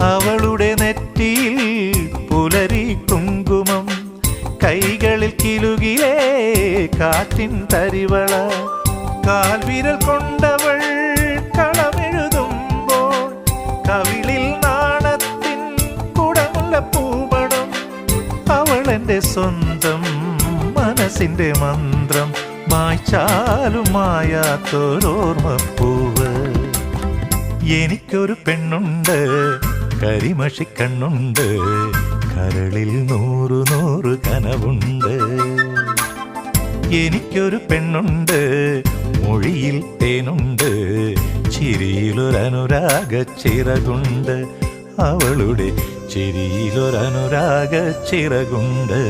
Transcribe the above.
അവളുടെ നെറ്റിയിൽ പുലരി കുങ്കുമം, കൈകളിൽ കിലുകിലേ കാറ്റിൻ തരിവള, കാൽവിരൽ കൊണ്ടവൾ കളമെഴുതുമ്പോൾ കവിളിൽ നാണത്തിൻ കുടമുള്ള പൂമണം. അവൾ എൻ്റെ സ്വന്തം മനസ്സിൻ്റെ മന്ത്രം, മായ്ച്ചാലും മായാത്തൊരോർമ്മപ്പൂവ്. എനിക്കൊരു പെണ്ണുണ്ട്, കരിമഷിക്കണ്ണുണ്ട്, കരളിൽ 100 കനവുണ്ട്. എനിക്കൊരു പെണ്ണുണ്ട്, മൊഴിയിൽ തേനുണ്ട്, ചിരിയിലൊരനുരാഗ ചിറകുണ്ട്. അവളുടെ ചിരിയിലൊരനുരാഗ ചിറകുണ്ട്.